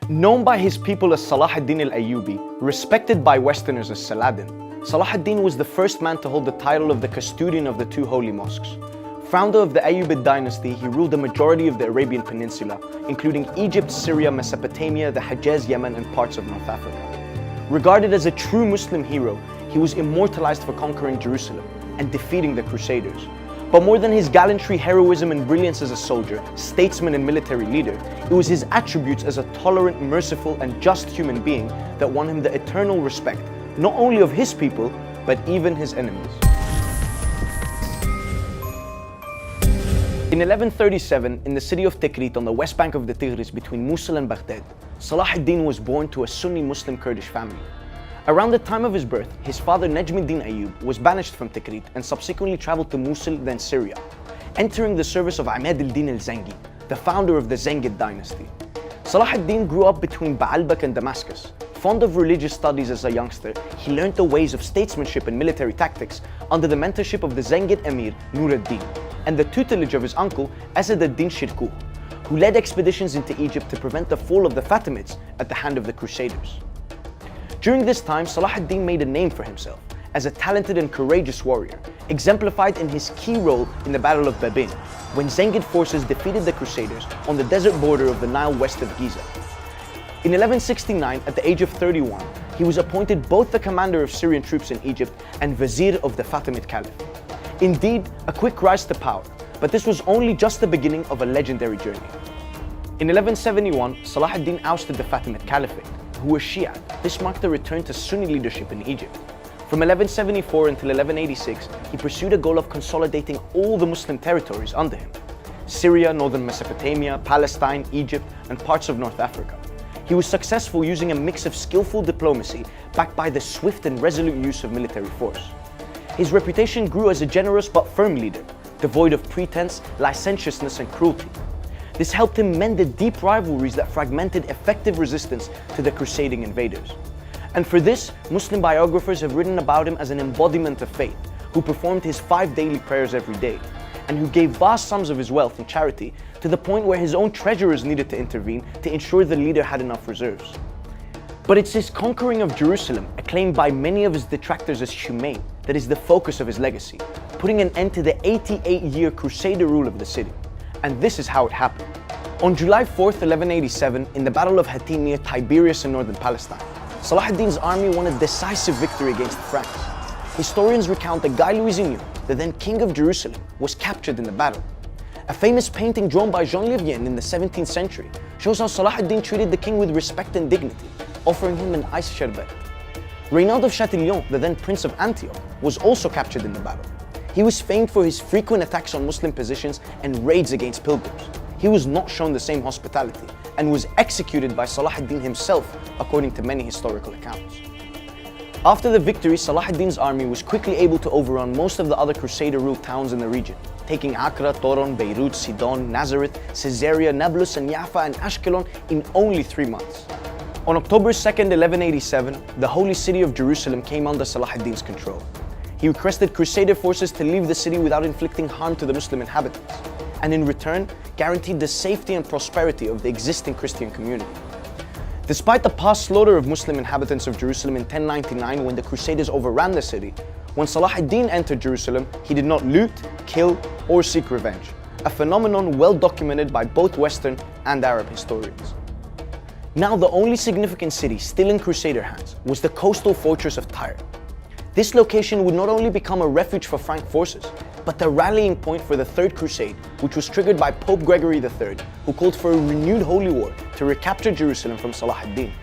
Known by his people as Salahud Din Al Aiubi, respected by Westerners as Saladin, Salahud Din was the first man to hold the title of the custodian of the two holy mosques. Founder of the Ayyubid dynasty, he ruled the majority of the Arabian Peninsula, including Egypt, Syria, Mesopotamia, the Hejaz, Yemen, and parts of North Africa. Regarded as a true Muslim hero, he was immortalized for conquering Jerusalem and defeating the Crusaders. But more than his gallantry, heroism, and brilliance as a soldier, statesman, and military leader, it was his attributes as a tolerant, merciful, and just human being that won him the eternal respect, not only of his people, but even his enemies. In 1137, in the city of Tikrit on the west bank of the Tigris between Mosul and Baghdad, Salahud Din was born to a Sunni Muslim Kurdish family. Around the time of his birth, his father Najmuddin Ayyub was banished from Tikrit and subsequently traveled to Mosul, then Syria, entering the service of Imad al-Din al-Zengi, the founder of the Zengid dynasty. Salahud Din grew up between Baalbek and Damascus. Fond of religious studies as a youngster, he learned the ways of statesmanship and military tactics under the mentorship of the Zengid emir Nur ad-Din and the tutelage of his uncle Asad ad-Din Shirkuh, who led expeditions into Egypt to prevent the fall of the Fatimids at the hand of the Crusaders. During this time, Salahud Din made a name for himself as a talented and courageous warrior, exemplified in his key role in the Battle of Babin, when Zengid forces defeated the Crusaders on the desert border of the Nile west of Giza. In 1169, at the age of 31, he was appointed both the commander of Syrian troops in Egypt and vizier of the Fatimid Caliph. Indeed, a quick rise to power, but this was only just the beginning of a legendary journey. In 1171, Salahud Din ousted the Fatimid Caliphate, who were Shia. This marked a return to Sunni leadership in Egypt. From 1174 until 1186, he pursued a goal of consolidating all the Muslim territories under him: Syria, northern Mesopotamia, Palestine, Egypt, and parts of North Africa. He was successful using a mix of skillful diplomacy backed by the swift and resolute use of military force. His reputation grew as a generous but firm leader, devoid of pretense, licentiousness, and cruelty. This helped him mend the deep rivalries that fragmented effective resistance to the crusading invaders. And for this, Muslim biographers have written about him as an embodiment of faith, who performed his 5 daily prayers every day, and who gave vast sums of his wealth in charity to the point where his own treasurers needed to intervene to ensure the leader had enough reserves. But it's his conquering of Jerusalem, acclaimed by many of his detractors as humane, that is the focus of his legacy, putting an end to the 88-year Crusader rule of the city. And this is how it happened. On July 4th, 1187, in the Battle of Hattin near Tiberias in northern Palestine, Salahud Din's army won a decisive victory against the Franks. Historians recount that Guy Louis, the then king of Jerusalem, was captured in the battle. A famous painting drawn by Jean Livien in the 17th century shows how Salahud Din treated the king with respect and dignity, offering him an ice sherbet. Reynald of Chatillon, the then Prince of Antioch, was also captured in the battle. He was famed for his frequent attacks on Muslim positions and raids against pilgrims. He was not shown the same hospitality and was executed by Salahud Din himself, according to many historical accounts. After the victory, Salahud Din's army was quickly able to overrun most of the other Crusader-ruled towns in the region, taking Accra, Toron, Beirut, Sidon, Nazareth, Caesarea, Nablus, and Jaffa and Ashkelon in only 3 months. On October 2nd, 1187, the holy city of Jerusalem came under Salahud Din's control. He requested Crusader forces to leave the city without inflicting harm to the Muslim inhabitants, and in return, guaranteed the safety and prosperity of the existing Christian community. Despite the past slaughter of Muslim inhabitants of Jerusalem in 1099 when the Crusaders overran the city, when Salahud Din entered Jerusalem, he did not loot, kill, or seek revenge, a phenomenon well documented by both Western and Arab historians. Now the only significant city still in Crusader hands was the coastal fortress of Tyre. This location would not only become a refuge for Frank forces, but the rallying point for the Third Crusade, which was triggered by Pope Gregory III, who called for a renewed holy war to recapture Jerusalem from Salahud Din.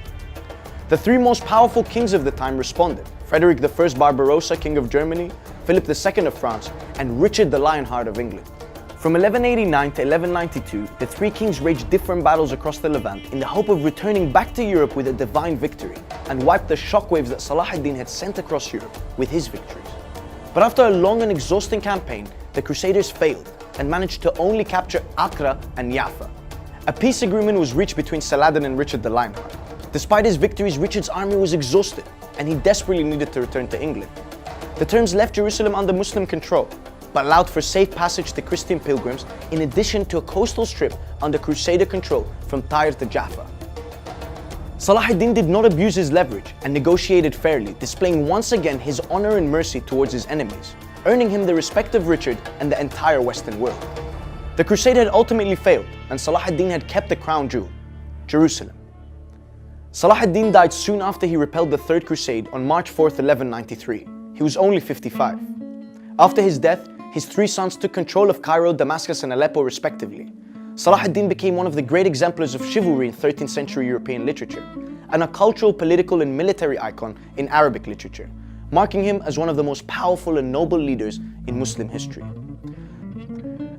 The 3 most powerful kings of the time responded: Frederick I Barbarossa, King of Germany, Philip II of France, and Richard the Lionheart of England. From 1189 to 1192, the 3 kings waged different battles across the Levant in the hope of returning back to Europe with a divine victory and wipe the shockwaves that Salahud Din had sent across Europe with his victories. But after a long and exhausting campaign, the Crusaders failed and managed to only capture Accra and Jaffa. A peace agreement was reached between Saladin and Richard the Lionheart. Despite his victories, Richard's army was exhausted and he desperately needed to return to England. The terms left Jerusalem under Muslim control, but allowed for safe passage to Christian pilgrims in addition to a coastal strip under Crusader control from Tyre to Jaffa. Salahud Din did not abuse his leverage and negotiated fairly, displaying once again his honor and mercy towards his enemies, earning him the respect of Richard and the entire Western world. The crusade had ultimately failed, and Salahud Din had kept the crown jewel, Jerusalem. Salahud Din died soon after he repelled the Third Crusade on March 4, 1193. He was only 55. After his death, his three sons took control of Cairo, Damascus, and Aleppo respectively. Salahud Din became one of the great exemplars of chivalry in 13th century European literature, and a cultural, political, and military icon in Arabic literature, marking him as one of the most powerful and noble leaders in Muslim history.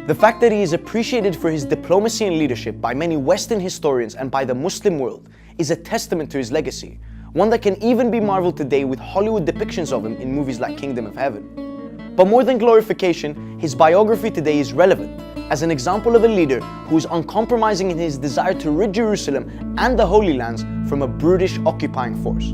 The fact that he is appreciated for his diplomacy and leadership by many Western historians and by the Muslim world is a testament to his legacy, one that can even be marveled today with Hollywood depictions of him in movies like Kingdom of Heaven. But more than glorification, his biography today is relevant as an example of a leader who is uncompromising in his desire to rid Jerusalem and the Holy Lands from a brutish occupying force.